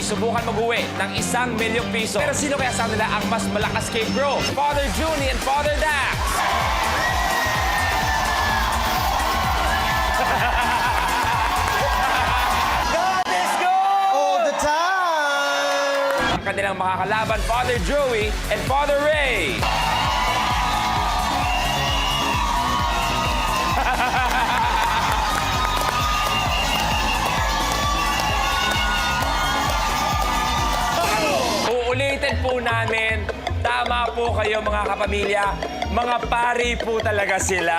subukan mag-uwi ng 1,000,000 piso. Pero sino kaya sa nila ang mas malakas kay bro? Father Juni and Father Dax. God is good! All the time! Ang kanilang makakalaban, Father Joey and Father Ray. Uulitin po namin, tama po kayo mga kapamilya, mga pari po talaga sila.